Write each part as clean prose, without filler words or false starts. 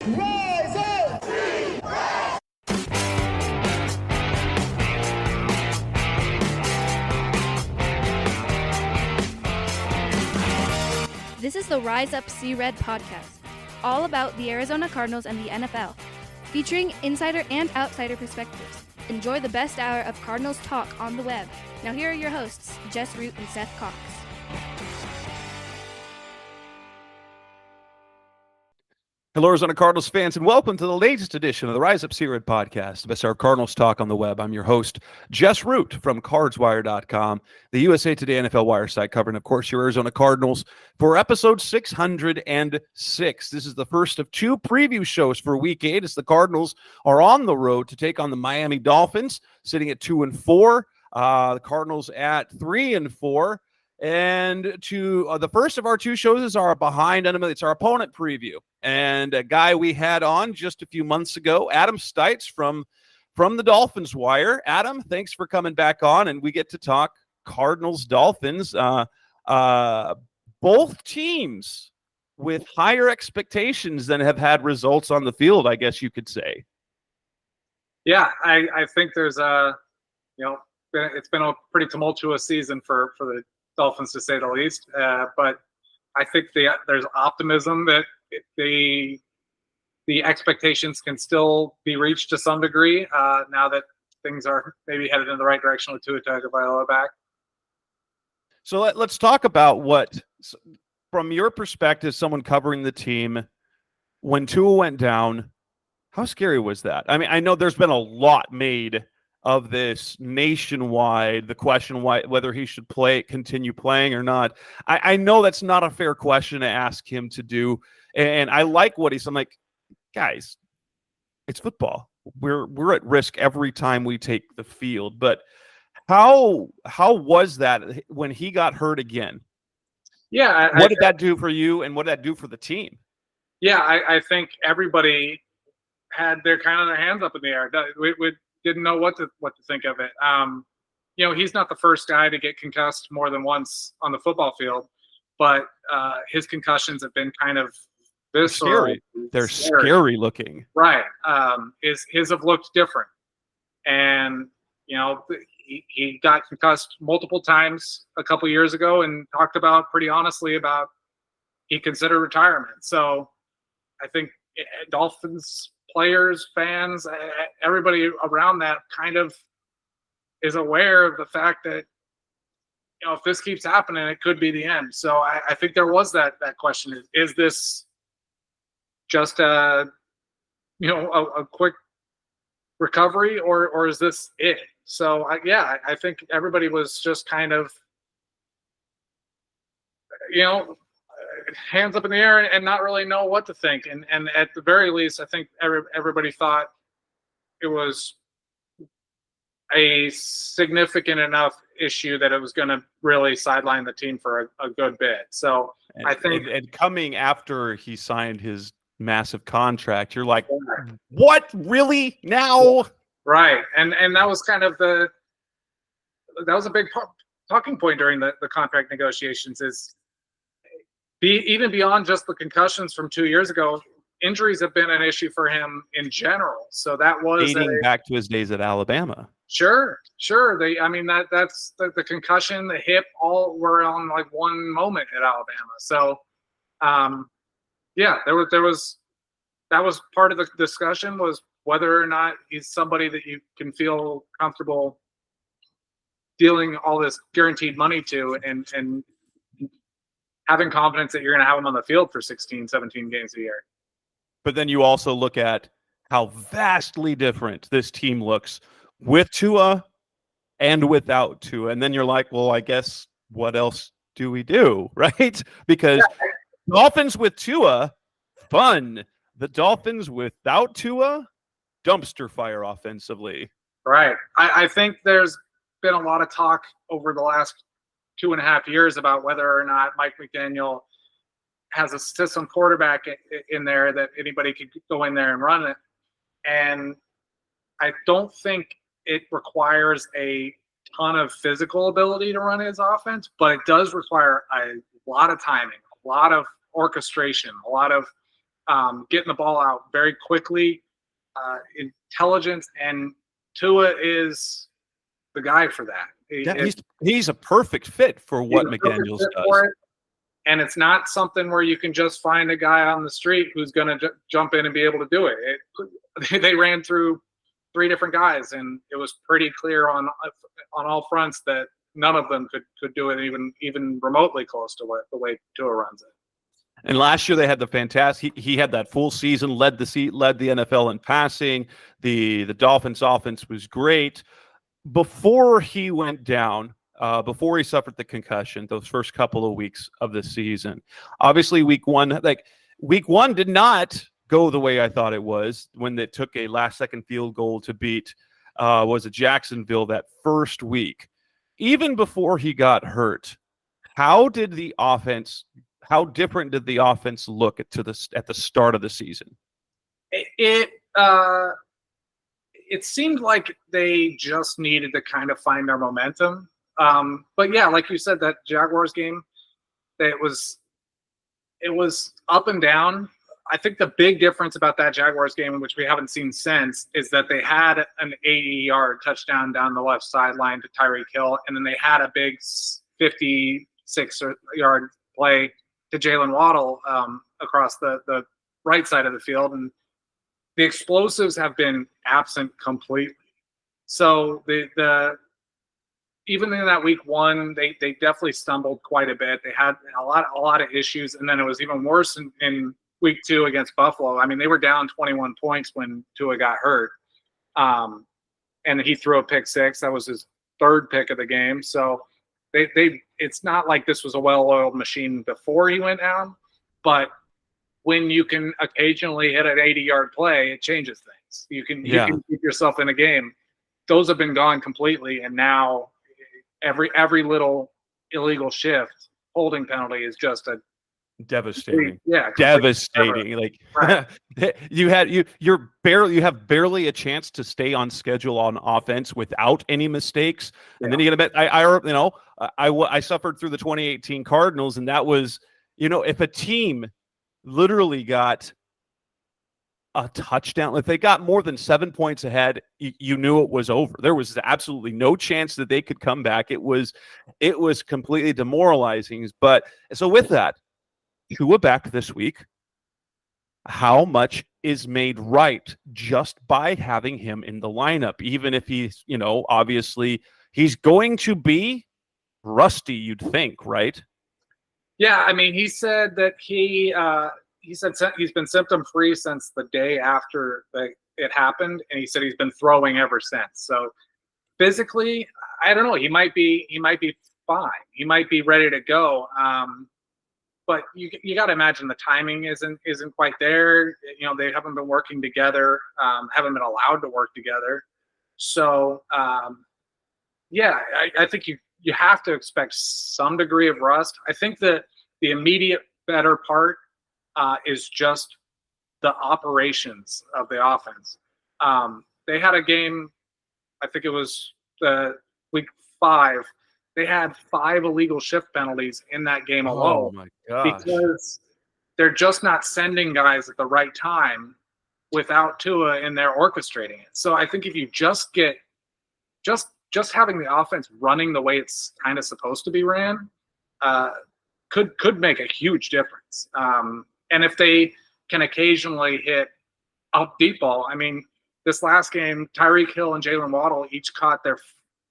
Rise up! This is the Rise Up See Red podcast, all about the Arizona Cardinals and the NFL, featuring insider and outsider perspectives. Enjoy the best hour of Cardinals talk on the web. Now here are your hosts, Jess Root and Seth Cox. Hello, Arizona Cardinals fans, and welcome to the latest edition of the Rise Up See Red podcast, the best hour of Cardinals talk on the web. I'm your host, Jess Root from Cardswire.com, the USA Today NFL Wire site, covering, of course, your Arizona Cardinals for episode 606. This is the first of two preview shows for Week 8 as the Cardinals are on the road to take on the Miami Dolphins, sitting at 2-4. The Cardinals at 3-4. And to the first of our two shows is our behind enemy. It's our opponent preview, and a guy we had on just a few months ago, Adam Stites from the Dolphins Wire. Adam, thanks for coming back on, and we get to talk Cardinals-Dolphins. Both teams with higher expectations than have had results on the field, I guess you could say. Yeah, I think there's it's been a pretty tumultuous season for the Dolphins, to say the least. But I think there's optimism that the expectations can still be reached to some degree now that things are maybe headed in the right direction with Tua Tagovailoa back. So let's talk about what, from your perspective, someone covering the team, when Tua went down, how scary was that? I mean, I know there's been a lot made of this nationwide, the question whether he should continue playing or not. I know that's not a fair question to ask him to do, and I like what I'm like, guys, it's football. We're at risk every time we take the field. But how was that when he got hurt again? Yeah, what did that do for you, and what did that do for the team? Yeah, I think everybody had their hands up in the air. We didn't know what to think of it. He's not the first guy to get concussed more than once on the football field, but his concussions have been kind of visceral. They're scary looking. Right. His have looked different. And, he got concussed multiple times a couple years ago and talked about pretty honestly about he considered retirement. So I think Dolphins players, fans, everybody around that kind of is aware of the fact that, if this keeps happening, it could be the end. So I think there was that question. Is this just a quick recovery, or is this it? So I think everybody was just kind of, hands up in the air and not really know what to think. And at the very least, I think everybody thought it was a significant enough issue that it was going to really sideline the team for a good bit. So I think, and coming after he signed his massive contract, you're like, what, really now? Right. And that was kind of that was a big talking point during the contract negotiations is, even beyond just the concussions from 2 years ago, injuries have been an issue for him in general. So that was dating back to his days at Alabama. Sure. That's the concussion, the hip, all were on like one moment at Alabama. So, that was part of the discussion, was whether or not he's somebody that you can feel comfortable dealing all this guaranteed money to and having confidence that you're going to have him on the field for 16, 17 games a year. But then you also look at how vastly different this team looks with Tua and without Tua. And then you're like, well, I guess what else do we do, right? Because Dolphins with Tua, fun. The Dolphins without Tua, dumpster fire offensively. Right. I think there's been a lot of talk over the last 2.5 years about whether or not Mike McDaniel has a system quarterback in there that anybody could go in there and run it. And I don't think it requires a ton of physical ability to run his offense, but it does require a lot of timing, a lot of orchestration, a lot of getting the ball out very quickly, intelligence, and Tua is the guy for that. He's a perfect fit for what McDaniels does. And it's not something where you can just find a guy on the street who's going to jump in and be able to do it. They ran through 3 different guys, and it was pretty clear on all fronts that none of them could do it even remotely close to the way Tua runs it. And last year they had the fantastic. He had that full season, led the NFL in passing. The Dolphins offense was great. Before he went down, before he suffered the concussion, those first couple of weeks of the season, obviously week one did not go the way I thought it was when they took a last-second field goal to beat was it Jacksonville that first week. Even before he got hurt, how different did the offense look at the start of the season? It seemed like they just needed to kind of find their momentum. But yeah, like you said, that Jaguars game, it was up and down. I think the big difference about that Jaguars game, which we haven't seen since, is that they had an 80-yard touchdown down the left sideline to Tyreek Hill, and then they had a big 56-yard play to Jalen Waddle across the right side of the field, and the explosives have been absent completely. So even in that week one, they definitely stumbled quite a bit. They had a lot of issues, and then it was even worse in week 2 against Buffalo. I mean, they were down 21 points when Tua got hurt, and he threw a pick 6. That was his 3rd pick of the game. So it's not like this was a well-oiled machine before he went down, but when you can occasionally hit an 80-yard play, it changes things. You can keep yourself in a game. Those have been gone completely, and now every little illegal shift holding penalty is just a devastating. Devastating. Like right. you have barely a chance to stay on schedule on offense without any mistakes, and then you get a bit. I suffered through the 2018 Cardinals, and that was, if a team literally got a touchdown, if they got more than 7 points ahead, you knew it was over. There was absolutely no chance that they could come back. It was completely demoralizing. But so with that, Tua back this week, how much is made right just by having him in the lineup, even if he's, obviously he's going to be rusty, you'd think, right? Yeah, I mean, he said that he said he's been symptom-free since the day after it happened, and he said he's been throwing ever since. So physically, I don't know. He might be fine. He might be ready to go. But you got to imagine the timing isn't quite there. They haven't been working together, haven't been allowed to work together. So I think you have to expect some degree of rust. I think that the immediate better part is just the operations of the offense. They had a game, I think it was week 5. They had 5 illegal shift penalties in that game alone. Oh my gosh. Because they're just not sending guys at the right time without Tua in there orchestrating it. So I think if you just get just having the offense running the way it's kind of supposed to be ran, could make a huge difference. And if they can occasionally hit a deep ball, I mean, this last game, Tyreek Hill and Jalen Waddle each caught their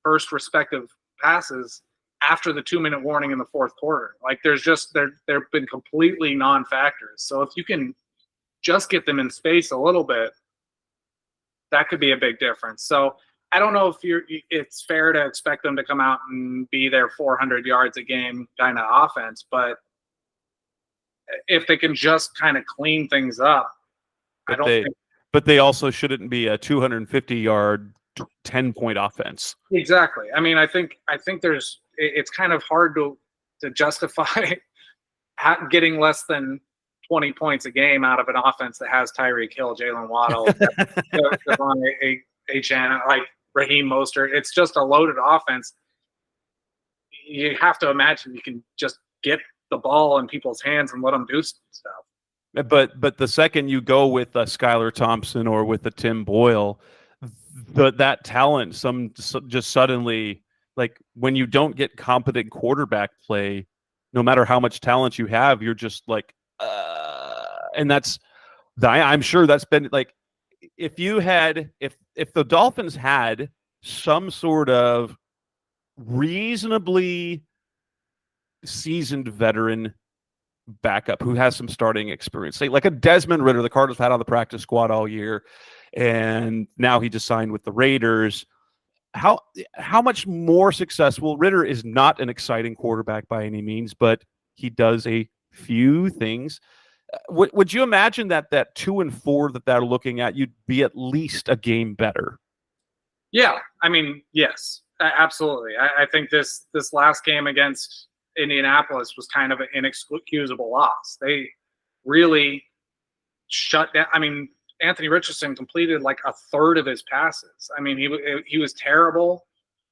first respective passes after the 2-minute warning in the 4th quarter. Like they've been completely non-factors. So if you can just get them in space a little bit, that could be a big difference. So I don't know if it's fair to expect them to come out and be their 400 yards a game kind of offense, but if they can just kind of clean things up, But they also shouldn't be a 250-yard, 10-point offense. Exactly. I mean, I think it's kind of hard to justify getting less than 20 points a game out of an offense that has Tyreek Hill, Jalen Waddle, Devon Achane, like Raheem Mostert. It's just a loaded offense. You have to imagine you can just get the ball in people's hands and let them do stuff. But the second you go with a Skylar Thompson or with a Tim Boyle, that talent just suddenly, like when you don't get competent quarterback play, no matter how much talent you have, you're just like, and I'm sure that's been like, if the Dolphins had some sort of reasonably seasoned veteran backup who has some starting experience, say like a Desmond Ridder, the Cardinals had on the practice squad all year, and now he just signed with the Raiders. How much more successful? Ridder is not an exciting quarterback by any means, but he does a few things. Would you imagine that 2-4 that they're looking at, you'd be at least a game better? Yeah, I mean, yes, absolutely. I think this last game against Indianapolis was kind of an inexcusable loss. They really shut down. I mean, Anthony Richardson completed like a third of his passes. I mean, he was terrible.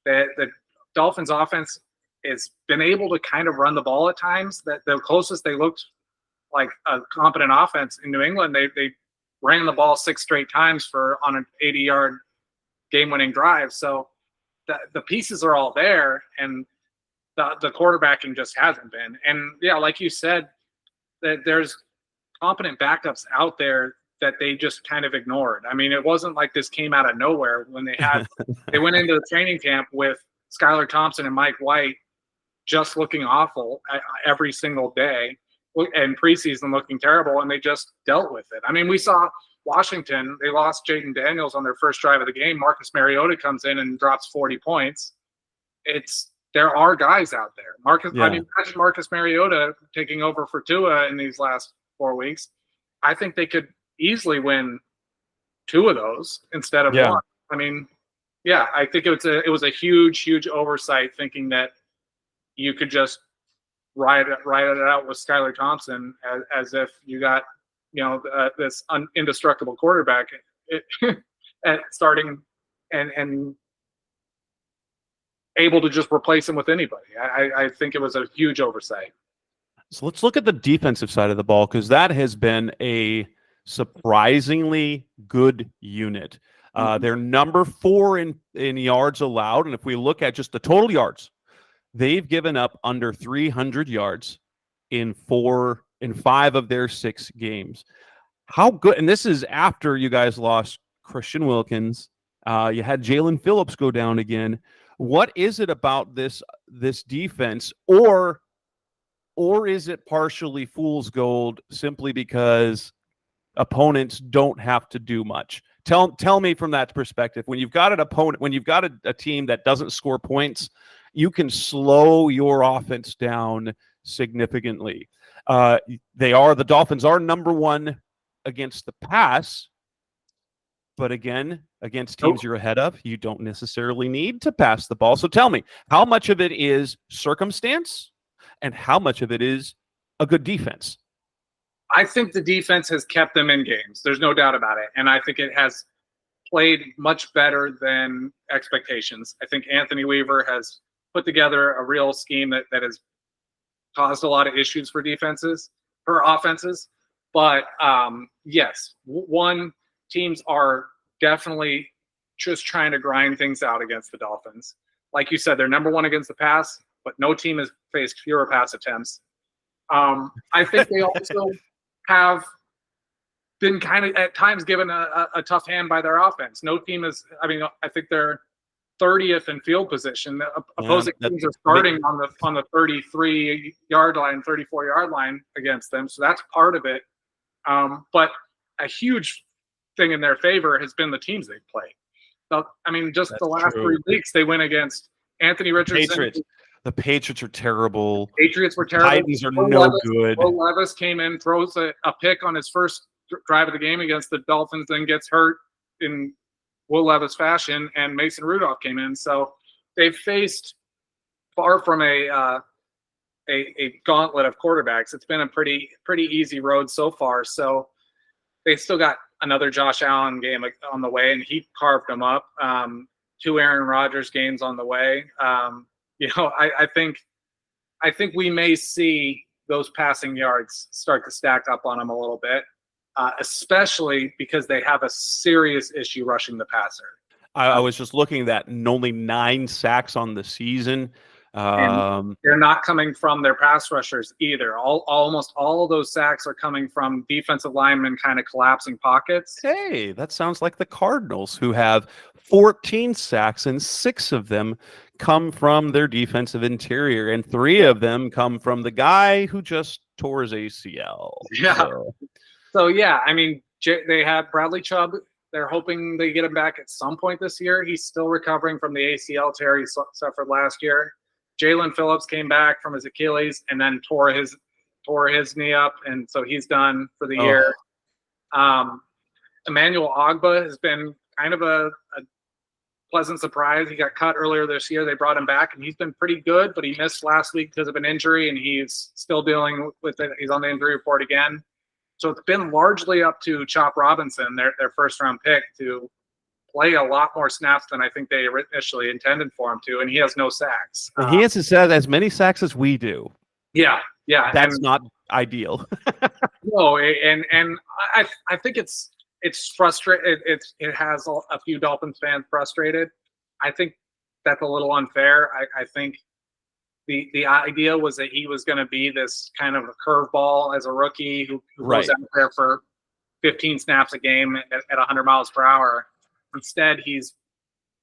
The Dolphins offense has been able to kind of run the ball at times. That the closest they looked like a competent offense in New England, they ran the ball 6 straight times on an 80-yard game-winning drive. So the pieces are all there, and the quarterbacking just hasn't been. And yeah, like you said, that there's competent backups out there that they just kind of ignored. I mean, it wasn't like this came out of nowhere when they went into the training camp with Skylar Thompson and Mike White just looking awful every single day, and preseason looking terrible, and they just dealt with it. I mean, we saw Washington, they lost Jaden Daniels on their first drive of the game. Marcus Mariota comes in and drops 40 points. There are guys out there. I mean, imagine Marcus Mariota taking over for Tua in these last 4 weeks. I think they could easily win 2 of those instead of 1. I mean, yeah, I think it was a huge oversight thinking that you could just ride it out with Skylar Thompson as if you got this indestructible quarterback at starting and able to just replace him with anybody. I think it was a huge oversight. So let's look at the defensive side of the ball, because that has been a surprisingly good unit. They're number 4 in yards allowed, and if we look at just the total yards, they've given up under 300 yards in 5 of their 6 games. How good? And this is after you guys lost Christian Wilkins. You had Jalen Phillips go down again. What is it about this defense, or is it partially fool's gold simply because opponents don't have to do much? Tell me from that perspective. When you've got an opponent, when you've got a team that doesn't score points, you can slow your offense down significantly. The Dolphins are number 1 against the pass, but again, against teams you're ahead of, you don't necessarily need to pass the ball. So tell me, how much of it is circumstance and how much of it is a good defense? I think the defense has kept them in games. There's no doubt about it. And I think it has played much better than expectations. I think Anthony Weaver has put together a real scheme that has caused a lot of issues for offenses. But yes, teams are definitely just trying to grind things out against the Dolphins. Like you said, they're number 1 against the pass, but no team has faced fewer pass attempts. I think they also have been kind of at times given a tough hand by their offense. No team is, I mean, I think they're 30th in field position. Opposing teams are starting on the 33-yard line, 34-yard line against them. So that's part of it. But a huge thing in their favor has been the teams they've played. So, I mean, just the last 3 weeks, they went against Anthony Richardson. The Patriots are terrible. Patriots were terrible. Titans are no good. Will Levis came in, throws a pick on his first drive of the game against the Dolphins, then gets hurt in Will Levis fashion, and Mason Rudolph came in. So they've faced, far from a gauntlet of quarterbacks, it's been a pretty easy road so far. So they still got another Josh Allen game on the way, and he carved them up. 2 Aaron Rodgers games on the way. I think we may see those passing yards start to stack up on them a little bit, especially because they have a serious issue rushing the passer. I was just looking at only 9 sacks on the season. And they're not coming from their pass rushers either. Almost all of those sacks are coming from defensive linemen kind of collapsing pockets. Hey, that sounds like the Cardinals, who have 14 sacks, and 6 of them come from their defensive interior, and 3 of them come from the guy who just tore his ACL. Yeah. So yeah, I mean, they had Bradley Chubb. They're hoping they get him back at some point this year. He's still recovering from the ACL tear he suffered last year. Jalen Phillips came back from his Achilles and then tore his knee up, and so he's done for the year. Emmanuel Ogbah has been kind of a pleasant surprise. He got cut earlier this year. They brought him back, and he's been pretty good, but he missed last week because of an injury, and he's still dealing with it. He's on the injury report again. So it's been largely up to Chop Robinson, their first-round pick, to play a lot more snaps than I think they initially intended for him to, and he has no sacks. He has as many sacks as we do. Yeah. That's not ideal. No, and I think it's frustrating. It has a few Dolphins fans frustrated. I think that's a little unfair. I think the idea was that he was going to be this kind of a curveball as a rookie who goes out there for 15 snaps a game at 100 miles per hour. Instead, he's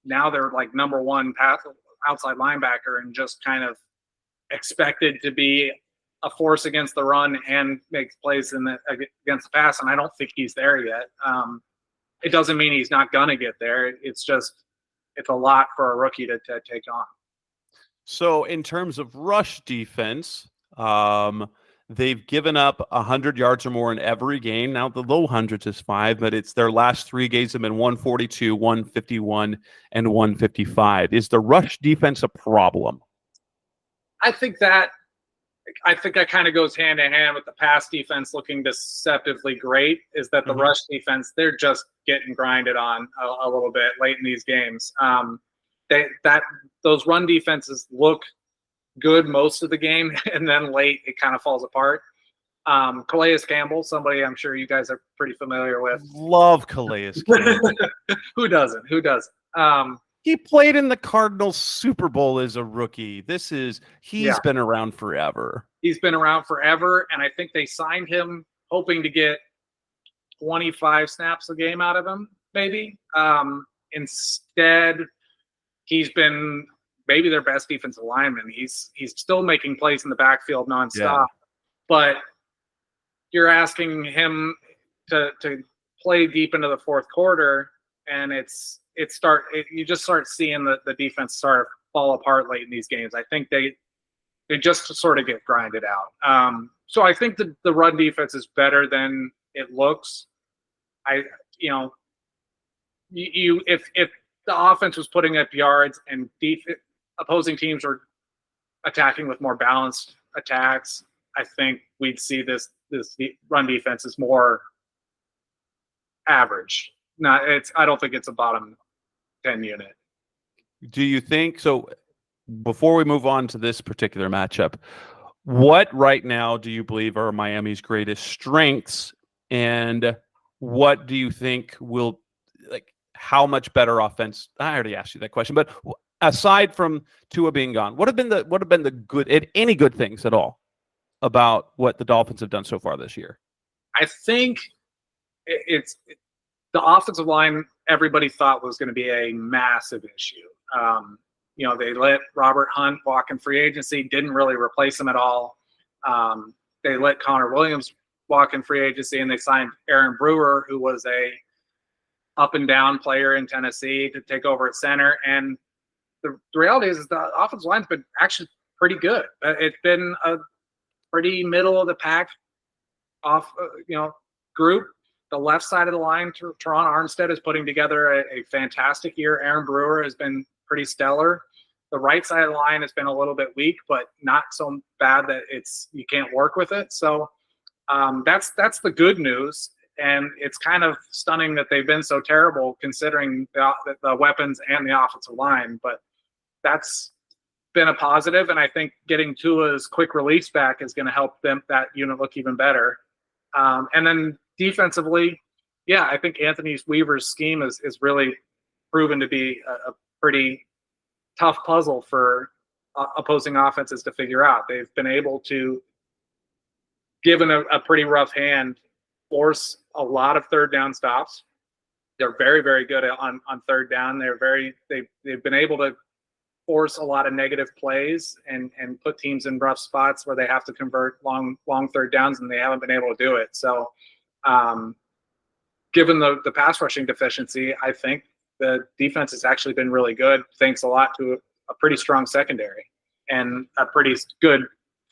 now their like number one outside linebacker, and just kind of expected to be a force against the run and make plays against the pass. And I don't think he's there yet. It doesn't mean he's not gonna get there. It's a lot for a rookie to take on. So in terms of rush defense, they've given up 100 yards or more in every game. Now the low hundreds is 5, but it's their last 3 games have been 142, 151, and 155. Is the rush defense a problem? I think that kind of goes hand in hand with the pass defense looking deceptively great. Is that the rush defense? They're just getting grinded on a little bit late in these games. Those run defenses look good most of the game, and then late it kind of falls apart. Calais Campbell, somebody I'm sure you guys are pretty familiar with. Love Calais Campbell. Who doesn't? He played in the Cardinals Super Bowl as a rookie. He's been around forever. He's been around forever, and I think they signed him hoping to get 25 snaps a game out of him, maybe. Instead, he's been maybe their best defensive lineman. He's still making plays in the backfield nonstop, but you're asking him to play deep into the fourth quarter, and you just start seeing the defense start to fall apart late in these games. I think they just sort of get grinded out. So I think the run defense is better than it looks. If the offense was putting up yards and opposing teams are attacking with more balanced attacks, I think we'd see this run defense is more average. I don't think it's a bottom 10 unit. Do you think so? Before we move on to this particular matchup, what right now do you believe are Miami's greatest strengths, and what do you think will, like, how much better offense? I already asked you that question, but aside from Tua being gone, what have been the any good things at all about what the Dolphins have done so far this year? I think it's the offensive line. Everybody thought was going to be a massive issue. They let Robert Hunt walk in free agency, didn't really replace him at all. They let Connor Williams walk in free agency, and they signed Aaron Brewer, who was a up and down player in Tennessee, to take over at center. And the reality is the offensive line's been actually pretty good. It's been a pretty middle of the pack group. The left side of the line, Teron Armstead is putting together a fantastic year. Aaron Brewer has been pretty stellar. The right side of the line has been a little bit weak, but not so bad that you can't work with it. So that's the good news. And it's kind of stunning that they've been so terrible considering the weapons and the offensive line. But that's been a positive, and I think getting Tua's quick release back is going to help that unit look even better. And then defensively, yeah, I think Anthony Weaver's scheme is really proven to be a pretty tough puzzle for opposing offenses to figure out. They've been able to, given a pretty rough hand, force a lot of third down stops. They're very, very good on third down. They've been able to force a lot of negative plays and put teams in rough spots where they have to convert long third downs, and they haven't been able to do it. So given the pass rushing deficiency, I think the defense has actually been really good, thanks a lot to a pretty strong secondary and a pretty good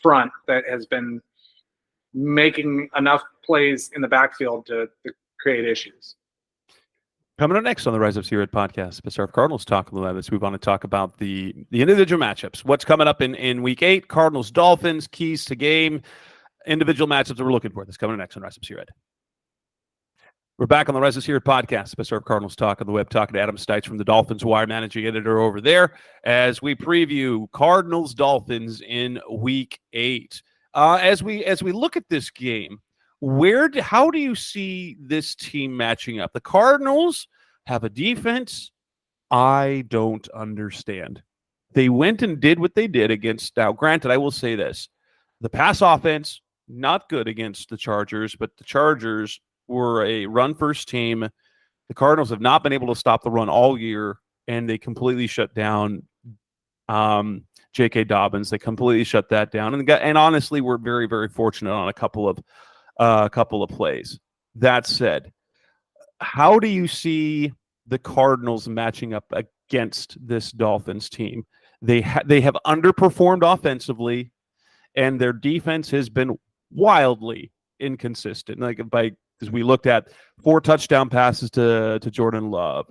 front that has been making enough plays in the backfield to create issues. Coming up next on the Rise Up Seared podcast, it's our Cardinals Talk on the Web. Let's move on to talk about the individual matchups. What's coming up in Week 8, Cardinals-Dolphins, keys to game, individual matchups that we're looking for. That's coming up next on Rise Up Seared. We're back on the Rise Up Seared podcast, it's our Cardinals Talk on the Web, talking to Adam Stites from the Dolphins Wire, managing editor over there, as we preview Cardinals-Dolphins in Week 8. As we look at this game, how do you see this team matching up? The Cardinals have a defense I don't understand. They went and did what they did against, now granted, I will say this, the pass offense, not good against the Chargers, but the Chargers were a run-first team. The Cardinals have not been able to stop the run all year, and they completely shut down J.K. Dobbins. They completely shut that down. And honestly, we're very, very fortunate on a couple of plays. That said, how do you see the Cardinals matching up against this Dolphins team? They have underperformed offensively, and their defense has been wildly inconsistent. Because we looked at 4 touchdown passes to Jordan Love.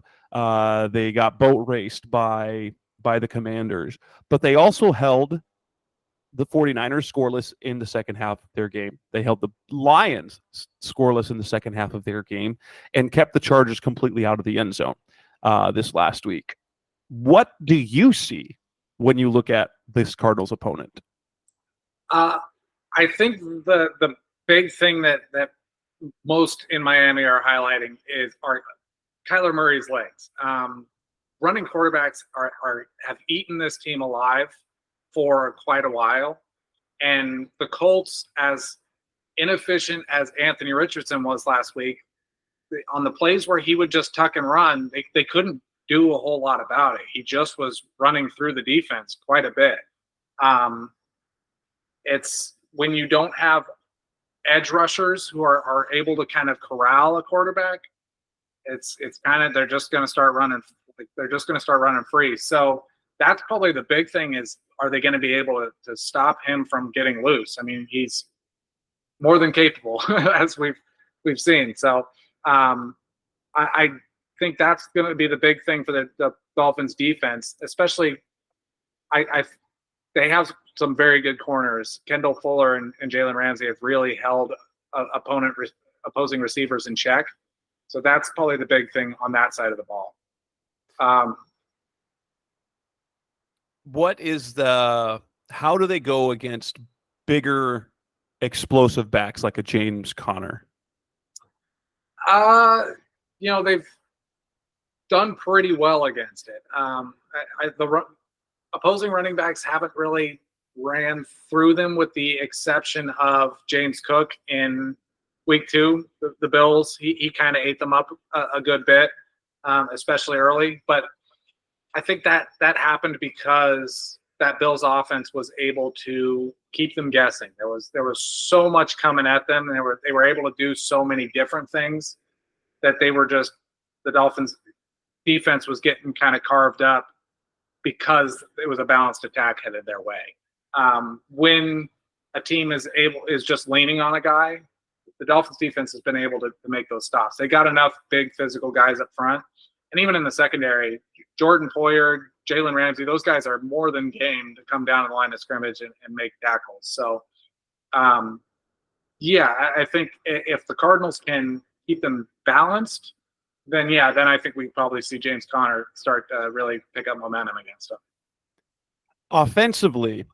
They got boat raced by the Commanders, but they also held the 49ers scoreless in the second half of their game. They held the Lions scoreless in the second half of their game and kept the Chargers completely out of the end zone this last week. What do you see when you look at this Cardinals opponent? I think the big thing that most in Miami are highlighting are Kyler Murray's legs. Running quarterbacks have eaten this team alive for quite a while, and the Colts, as inefficient as Anthony Richardson was last week, on the plays where he would just tuck and run, they couldn't do a whole lot about it. He just was running through the defense quite a bit. It's when you don't have edge rushers who are able to kind of corral a quarterback, it's kind of they're just going to start running free. So that's probably the big thing is, are they going to be able to stop him from getting loose? I mean, he's more than capable, as we've seen. So I think that's going to be the big thing for the Dolphins defense, especially they have some very good corners. Kendall Fuller and Jalen Ramsey have really held opposing receivers in check. So that's probably the big thing on that side of the ball. How do they go against bigger, explosive backs like a James Conner? They've done pretty well against it. The opposing running backs haven't really ran through them, with the exception of James Cook in week 2. The Bills, he kind of ate them up a good bit, especially early. But I think that happened because that Bills offense was able to keep them guessing. There was so much coming at them, and they were able to do so many different things that the Dolphins defense was getting kind of carved up because it was a balanced attack headed their way. When a team is just leaning on a guy, the Dolphins defense has been able to make those stops. They got enough big physical guys up front, and even in the secondary, Jordan Poyer, Jalen Ramsey, those guys are more than game to come down the line of scrimmage and make tackles. So, I think if the Cardinals can keep them balanced, then I think we probably see James Conner start to really pick up momentum against them. Offensively,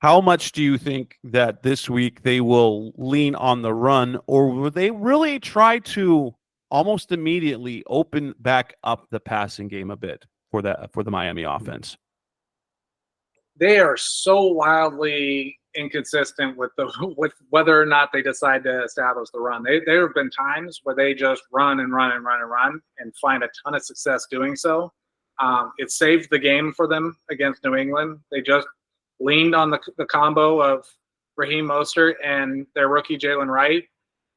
how much do you think that this week they will lean on the run, or will they really try to almost immediately open back up the passing game a bit for the Miami offense? They are so wildly inconsistent with with whether or not they decide to establish the run. There have been times where they just run and run and run and run and find a ton of success doing so. It saved the game for them against New England. They just leaned on the combo of Raheem Mostert and their rookie Jalen Wright,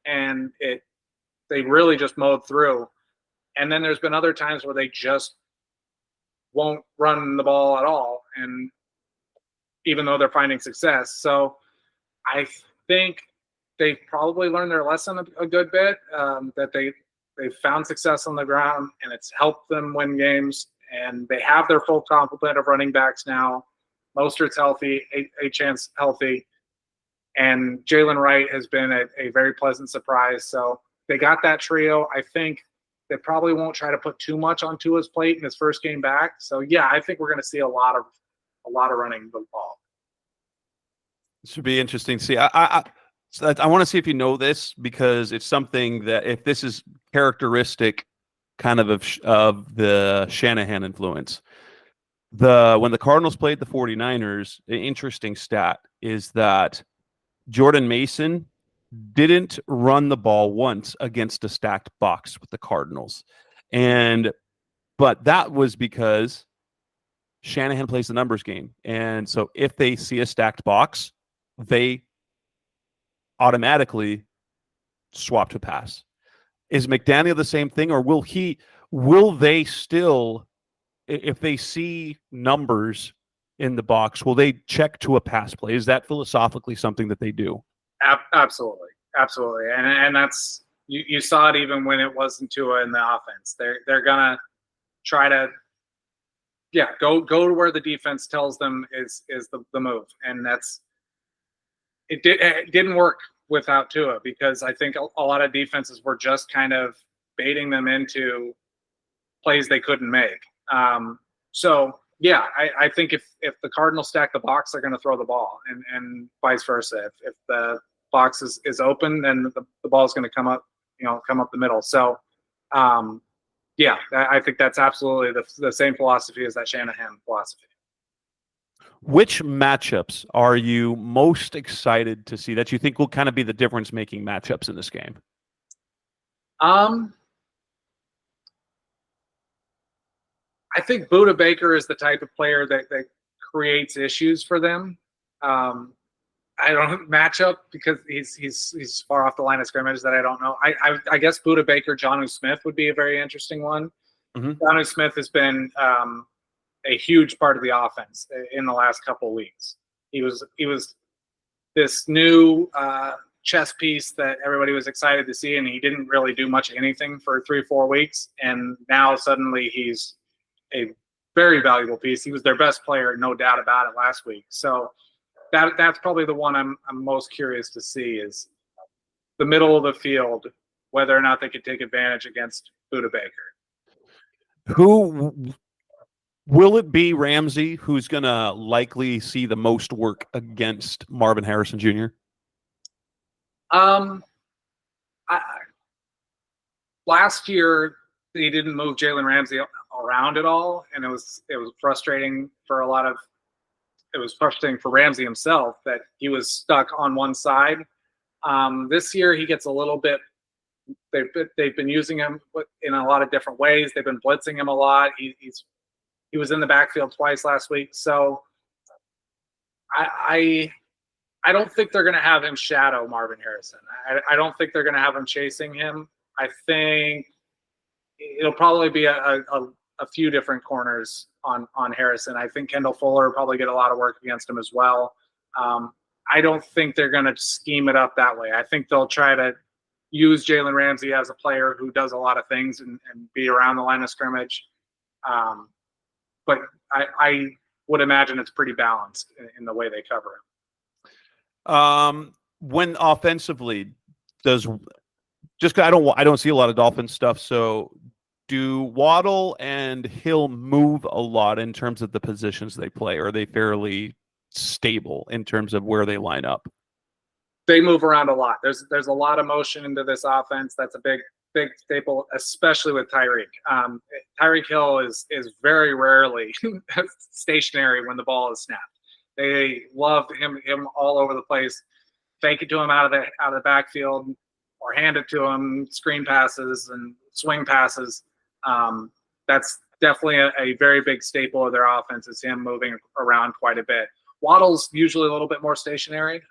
and they really just mowed through. And then there's been other times where they just won't run the ball at all, and even though they're finding success. So I think they've probably learned their lesson a good bit, that they've found success on the ground, and it's helped them win games. And they have their full complement of running backs now. Mostert's healthy, Achance healthy, and Jalen Wright has been a very pleasant surprise. So they got that trio. I think they probably won't try to put too much on Tua's plate in his first game back. So yeah, I think we're going to see a lot of running the ball. This should be interesting to see. I want to see if you know this, because it's something that, if this is characteristic kind of the Shanahan influence. When the Cardinals played the 49ers, an interesting stat is that Jordan Mason didn't run the ball once against a stacked box with the Cardinals. But that was because Shanahan plays the numbers game. And so if they see a stacked box, they automatically swap to pass. Is McDaniel the same thing, or will they still, if they see numbers in the box, will they check to a pass play? Is that philosophically something that they do? Absolutely. And that's, you saw it even when it wasn't Tua in the offense. They're gonna try to go to where the defense tells them is the move. And it didn't work without Tua, because I think a lot of defenses were just kind of baiting them into plays they couldn't make. So yeah, I think if the Cardinals stack the box, they're going to throw the ball, and vice versa. If the box is open, then the ball is going to come up the middle. So yeah, I think that's absolutely the same philosophy as that Shanahan philosophy. Which matchups are you most excited to see that you think will kind of be the difference-making matchups in this game? I think Budda Baker is the type of player that creates issues for them. I don't matchup because he's far off the line of scrimmage that I don't know. I guess Budda Baker, Jonnu Smith would be a very interesting one. Mm-hmm. Jonnu Smith has been a huge part of the offense in the last couple of weeks. He was this new chess piece that everybody was excited to see, and he didn't really do much of anything for 3 or 4 weeks, and now suddenly he's a very valuable piece. He was their best player, no doubt about it, last week. So that's probably the one I'm most curious to see, is the middle of the field, whether or not they could take advantage against Budda Baker. Who will it be? Ramsey, who's going to likely see the most work against Marvin Harrison Jr.? Last year he didn't move Jalen Ramsey around at all, and it was frustrating for it was frustrating for Ramsey himself that he was stuck on one side. This year he gets a little bit. They've been using him in a lot of different ways. They've been blitzing him a lot. He was in the backfield twice last week, so I don't think they're going to have him shadow Marvin Harrison. I don't think they're going to have him chasing him. I think it'll probably be a few different corners on Harrison. I think Kendall Fuller will probably get a lot of work against him as well. I don't think they're going to scheme it up that way. I think they'll try to use Jalen Ramsey as a player who does a lot of things and be around the line of scrimmage. But I would imagine it's pretty balanced in the way they cover him. When offensively, I don't see a lot of Dolphins stuff. So do Waddle and Hill move a lot in terms of the positions they play? Or are they fairly stable in terms of where they line up? They move around a lot. There's a lot of motion into this offense. That's a big staple, especially with Tyreek. Tyreek Hill is very rarely stationary when the ball is snapped. They love him all over the place. Fake it to him out of the backfield, or hand it to him, screen passes and swing passes. That's definitely a very big staple of their offense, is him moving around quite a bit. Waddle's usually a little bit more stationary,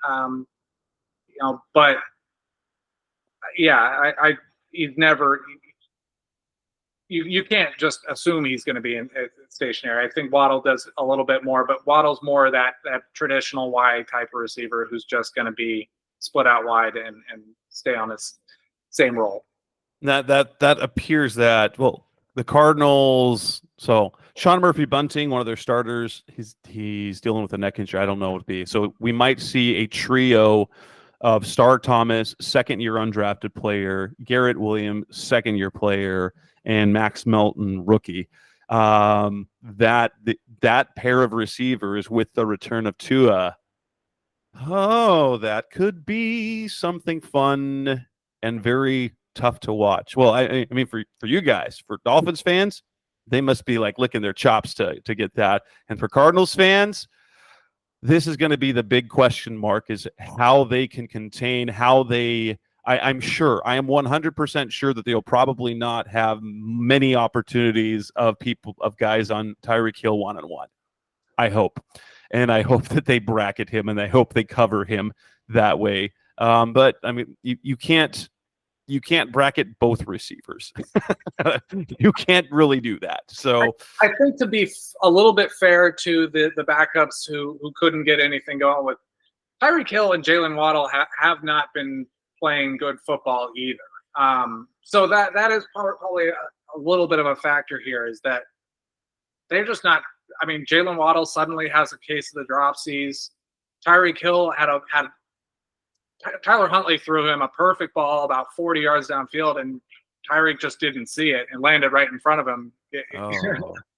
but yeah, he's never. You can't just assume he's going to be stationary. I think Waddle does a little bit more, but Waddle's more that traditional wide type of receiver who's just going to be split out wide and stay on his same role. That appears that, well, the Cardinals. So Sean Murphy-Bunting, one of their starters, he's dealing with a neck injury. I don't know what it be. So we might see a trio of Star Thomas, second-year undrafted player, Garrett Williams, second-year player, and Max Melton, rookie. That pair of receivers with the return of Tua, that could be something fun and very tough to watch. Well, I mean, for you guys, for Dolphins fans, they must be like licking their chops to get that. And for Cardinals fans, this is going to be the big question mark, is how they can contain, I'm sure, I am 100% sure that they'll probably not have many opportunities of guys on Tyreek Hill one-on-one. I hope. And I hope that they bracket him, and I hope they cover him that way. But I mean, you can't bracket both receivers. You can't really do that. So I think, to be a little bit fair to the backups who couldn't get anything going with, Tyreek Hill and Jalen Waddle have not been playing good football either. So that is probably a little bit of a factor here, is that they're just not. I mean, Jalen Waddle suddenly has a case of the dropsies. Tyreek Hill had Tyler Huntley threw him a perfect ball about 40 yards downfield, and Tyreek just didn't see it and landed right in front of him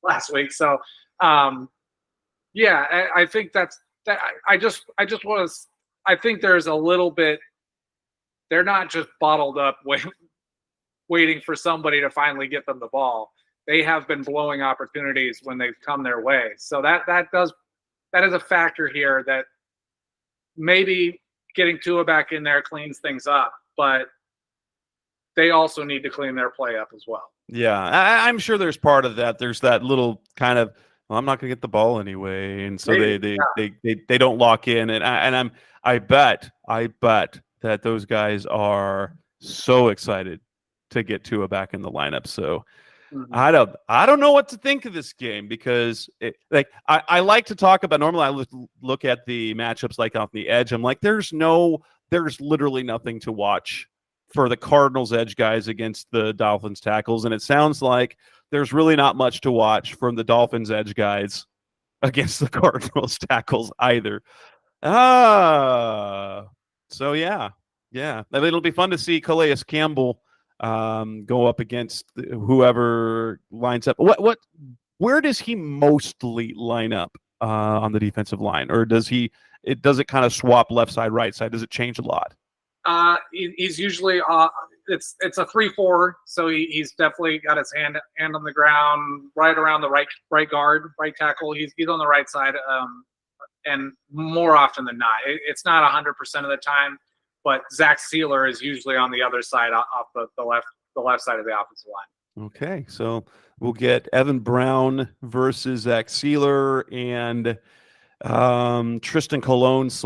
last week. So, yeah, I think that's that. I think there's a little bit. They're not just bottled up waiting for somebody to finally get them the ball. They have been blowing opportunities when they've come their way. So that is a factor here, that maybe getting Tua back in there cleans things up, but they also need to clean their play up as well. Yeah, I'm sure there's part of that. There's that little kind of, well, I'm not going to get the ball anyway, and so they don't lock in. And I bet that those guys are so excited to get Tua back in the lineup. So I don't know what to think of this game, because I like to talk about, normally I look at the matchups like off the edge. I'm like, there's literally nothing to watch for the Cardinals edge guys against the Dolphins tackles. And it sounds like there's really not much to watch from the Dolphins edge guys against the Cardinals tackles either. So yeah. I mean, it'll be fun to see Calais Campbell go up against whoever lines up. Where does he mostly line up on the defensive line, or does it kind of swap left side, right side? Does it change a lot? He's usually it's a 3-4, so he's definitely got his hand on the ground, right around the right guard, right tackle. He's on the right side, and more often than not, it's not 100% of the time. But Zach Sealer is usually on the other side, off the left side of the offensive line. Okay, so we'll get Evan Brown versus Zach Sealer, and Tristan Colon /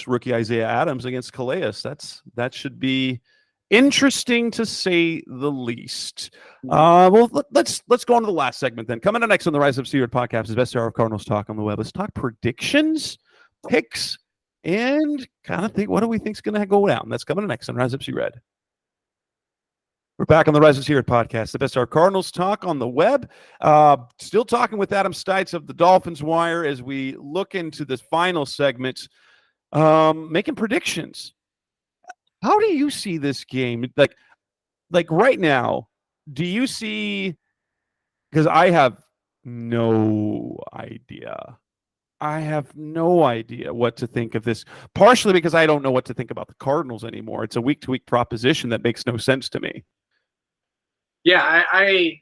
rookie Isaiah Adams against Calais. That should be interesting, to say the least. Well, let's go on to the last segment then. Coming up next on the Rise Up Seaward podcast is best hour of Cardinals talk on the web. Let's talk predictions, picks, and kind of think, what do we think is going to go down? That's coming next on Rise Up Sea Red. We're back on the Rise Up Sea Red podcast, the best hour of Cardinals talk on the web. Still talking with Adam Stites of the Dolphins Wire as we look into this final segment, making predictions. How do you see this game? Like right now, do you see, because I have no idea. I have no idea what to think of this, partially because I don't know what to think about the Cardinals anymore. It's a week-to-week proposition that makes no sense to me. Yeah, I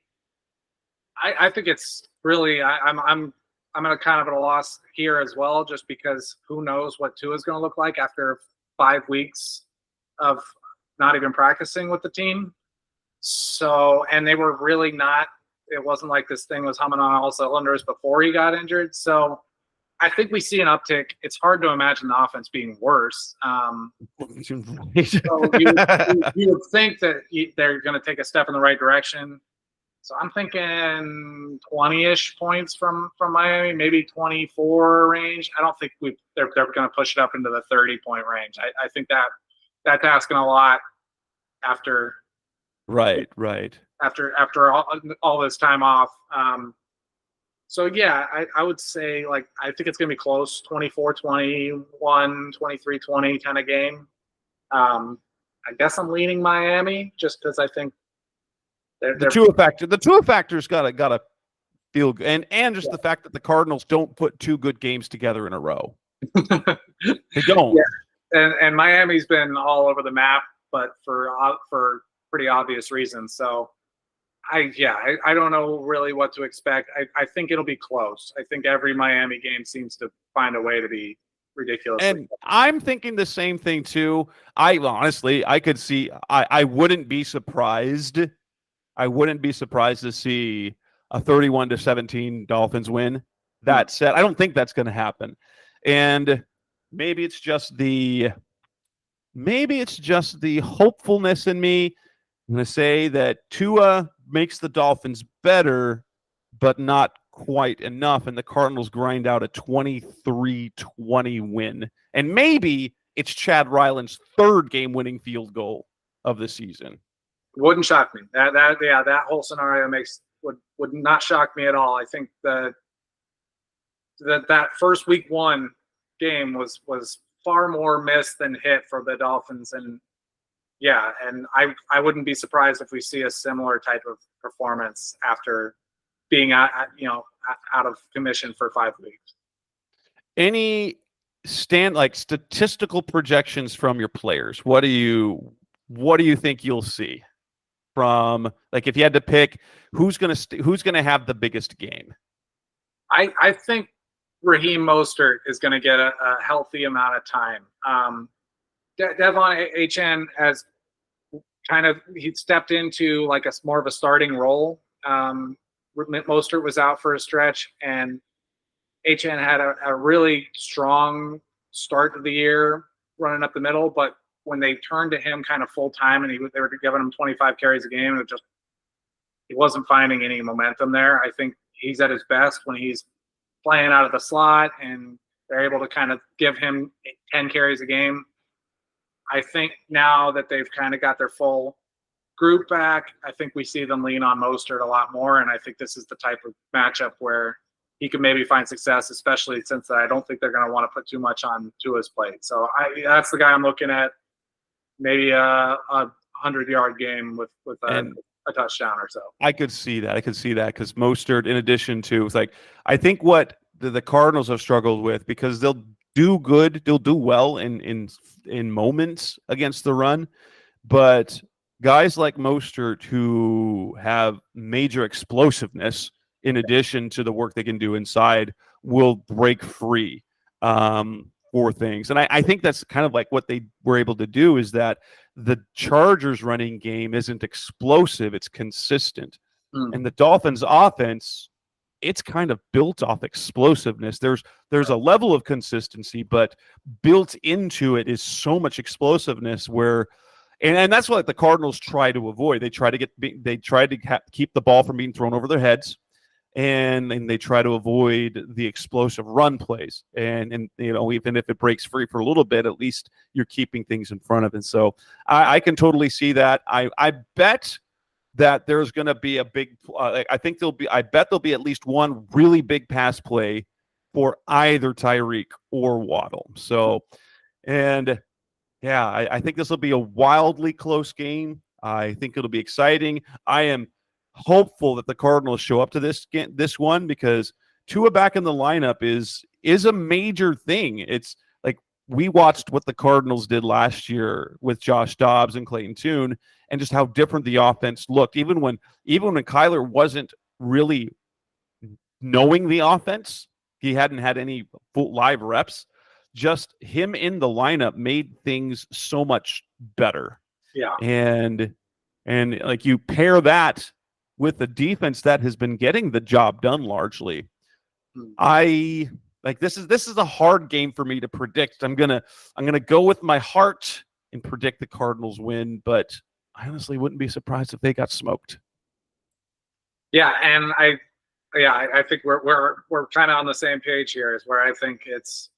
think it's really I'm at a kind of at a loss here as well, just because who knows what Tua is going to look like after 5 weeks of not even practicing with the team. So, and they were really not. It wasn't like this thing was humming on all cylinders before he got injured. So, I think we see an uptick. It's hard to imagine the offense being worse. So you would think that they're going to take a step in the right direction. So I'm thinking 20-ish points from Miami, maybe 24 range. I don't think they're going to push it up into the 30-point range. I think that's asking a lot after right. After all this time off. So yeah, I would say I think it's going to be close, 24-21, 23-20 kind of game. I guess I'm leaning Miami just because I think the Tua factor's gotta feel good, and just the fact that the Cardinals don't put two good games together in a row. They don't. Yeah. And Miami's been all over the map, but for pretty obvious reasons. So I don't know really what to expect. I think it'll be close. I think every Miami game seems to find a way to be ridiculous. And I'm thinking the same thing too. Honestly, I could see. I wouldn't be surprised. I wouldn't be surprised to see a 31-17 Dolphins win. That said, I don't think that's going to happen. And maybe it's just the hopefulness in me. I'm going to say that Tua makes the Dolphins better, but not quite enough, and the Cardinals grind out a 23-20 win. And maybe it's Chad Ryland's third game-winning field goal of the season. Wouldn't shock me. That whole scenario would not shock me at all. I think that first week one game was far more miss than hit for the Dolphins, and I wouldn't be surprised if we see a similar type of performance after being out of commission for 5 weeks. Any statistical projections from your players? What do you think you'll see from, if you had to pick who's going to have the biggest game? I think Raheem Mostert is going to get a healthy amount of time. Devon Achane has he stepped into more of a starting role. Mostert was out for a stretch, and Achane had a really strong start of the year running up the middle, but when they turned to him kind of full time and they were giving him 25 carries a game, he wasn't finding any momentum there. I think he's at his best when he's playing out of the slot and they're able to kind of give him 10 carries a game. I think now that they've kind of got their full group back, I think we see them lean on Mostert a lot more, and I think this is the type of matchup where he could maybe find success, especially since I don't think they're going to want to put too much on Tua's plate. So that's the guy I'm looking at. Maybe a 100-yard game with a touchdown or so. I could see that because Mostert, in addition to, I think what the Cardinals have struggled with, because they'll do well in moments against the run, but guys like Mostert who have major explosiveness in addition to the work they can do inside will break free for things. And I think that's kind of what they were able to do, is that the Chargers running game isn't explosive, it's consistent. And the Dolphins offense, it's kind of built off explosiveness. There's a level of consistency, but built into it is so much explosiveness where, and that's what the Cardinals try to avoid. They try to keep the ball from being thrown over their heads. And they try to avoid the explosive run plays. And even if it breaks free for a little bit, at least you're keeping things in front of it. So I can totally see that. I bet that there's going to be a big I bet there'll be at least one really big pass play for either Tyreek or Waddle. So, and I think this will be a wildly close game. I think it'll be exciting. I am hopeful that the Cardinals show up to this one, because Tua back in the lineup is a major thing. It's like we watched what the Cardinals did last year with Josh Dobbs and Clayton Tune, and just how different the offense looked. Even when Kyler wasn't really knowing the offense, he hadn't had any full live reps. Just him in the lineup made things so much better. Yeah. And like you pair that with the defense that has been getting the job done largely. I like this is a hard game for me to predict. I'm gonna go with my heart and predict the Cardinals win, but I honestly wouldn't be surprised if they got smoked. Yeah, and I think we're kind of on the same page here. Is where I think it's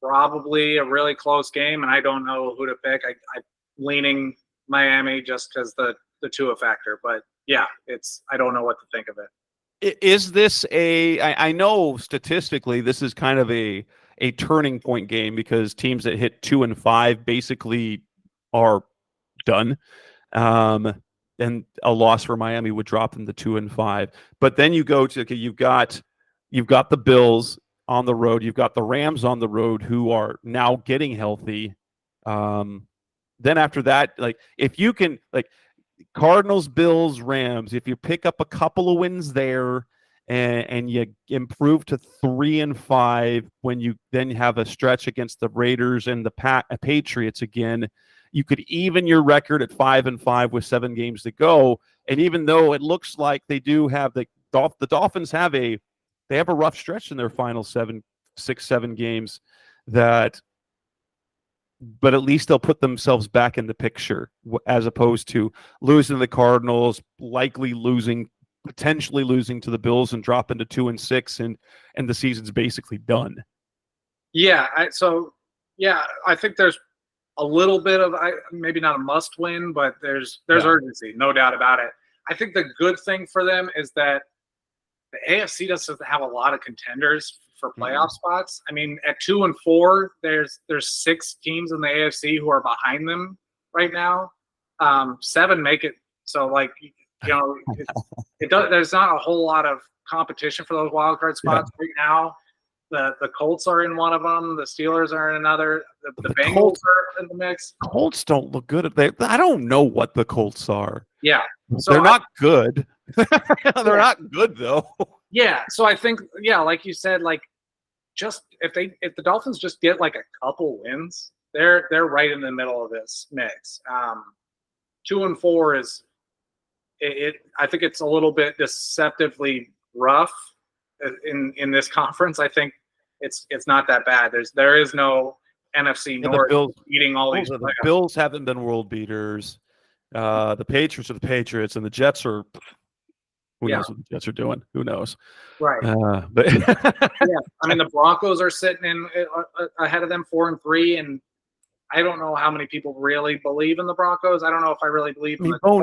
probably a really close game, and I don't know who to pick. I'm leaning Miami just because the Tua factor, but yeah, I don't know what to think of it. Is this I know statistically this is kind of a turning point game, because teams that hit 2 and 5 basically are done. And a loss for Miami would drop them to 2 and 5. But then you go to, okay, you've got the Bills on the road, you've got the Rams on the road, who are now getting healthy. Then after that, like if you can, like Cardinals, Bills, Rams, if you pick up a couple of wins there and you improve to 3 and 5, when you then have a stretch against the Raiders and the Patriots again, you could even your record at 5 and 5 with 7 games to go. And even though it looks like they do have the Dolphins have a rough stretch in their final 7 games, but at least they'll put themselves back in the picture, as opposed to losing to the Cardinals, potentially losing to the Bills and dropping to 2 and 6, and the season's basically done. Yeah, I think there's a little bit of maybe not a must win, but there's urgency, no doubt about it. I think the good thing for them is that the AFC doesn't have a lot of contenders for playoff spots. I mean, at 2 and 4, there's 6 teams in the AFC who are behind them right now. 7 make it. So, like, there's not a whole lot of competition for those wild card spots right now. The Colts are in one of them. The Steelers are in another. The Bengals are in the mix. Colts don't look good. I don't know what the Colts are. Yeah. So they're not good. They're not good, though. Yeah. So I think, like you said, like, just if the Dolphins just get like a couple wins, they're right in the middle of this mix. 2 and 4 is it. I think it's a little bit deceptively rough in this conference. I think it's not that bad. There is no NFC North beating all these. The Bills haven't been world beaters. The Patriots are the Patriots, and the Jets are. Who knows what the Jets are doing? Who knows? Right. But I mean, the Broncos are sitting in ahead of them 4 and 3, and I don't know how many people really believe in the Broncos. I don't know if I really believe in Bo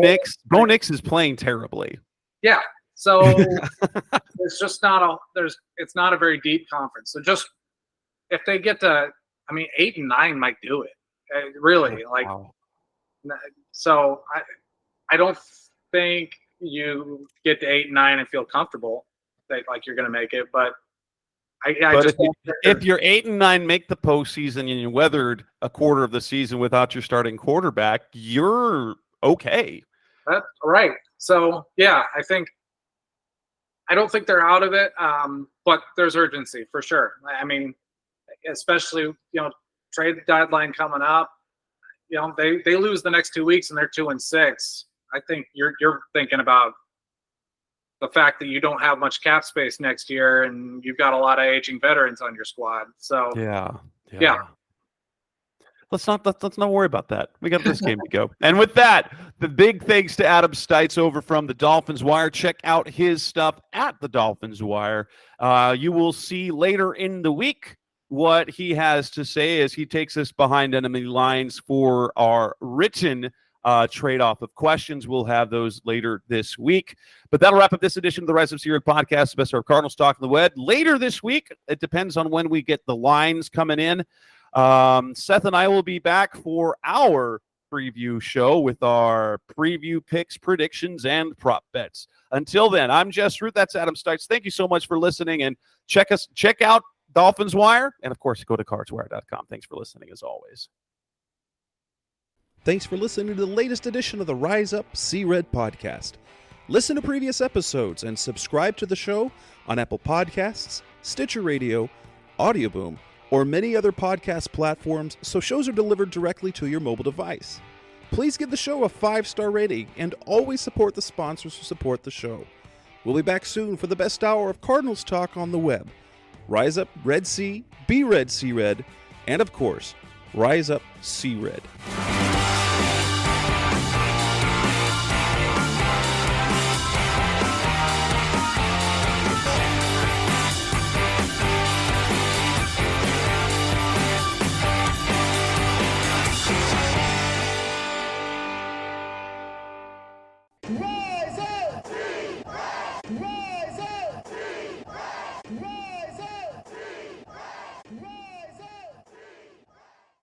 Nix is playing terribly. Yeah. So it's just it's not a very deep conference. So just if they get to, 8 and 9 might do it. Really, Wow. So I don't think you get to 8 and 9 and feel comfortable that like you're going to make it, but if you're 8 and 9, make the postseason, and you weathered a quarter of the season without your starting quarterback, you're okay. That's right. So I don't think they're out of it, but there's urgency for sure. I mean, especially trade deadline coming up. They lose the next 2 weeks and they're 2 and 6. I think you're thinking about the fact that you don't have much cap space next year, and you've got a lot of aging veterans on your squad. So yeah. Let's not worry about that. We got this game to go. And with that, the big thanks to Adam Stites over from the Dolphins Wire. Check out his stuff at the Dolphins Wire. You will see later in the week what he has to say as he takes us behind enemy lines for our written trade-off of questions. We'll have those later this week. But that'll wrap up this edition of the Rise Up Series podcast, the best of Cardinals talk on the web. Later this week, it depends on when we get the lines coming in. Seth and I will be back for our preview show with our preview picks, predictions, and prop bets. Until then, I'm Jess Root. That's Adam Stites. Thank you so much for listening, and check out Dolphins Wire, and of course, go to cardswire.com. Thanks for listening, as always. Thanks for listening to the latest edition of the Rise Up, See Red podcast. Listen to previous episodes and subscribe to the show on Apple Podcasts, Stitcher Radio, Audioboom, or many other podcast platforms so shows are delivered directly to your mobile device. Please give the show a 5-star rating and always support the sponsors who support the show. We'll be back soon for the best hour of Cardinals talk on the web. Rise up, Red Sea, be Red, See Red, and of course, Rise Up, See Red.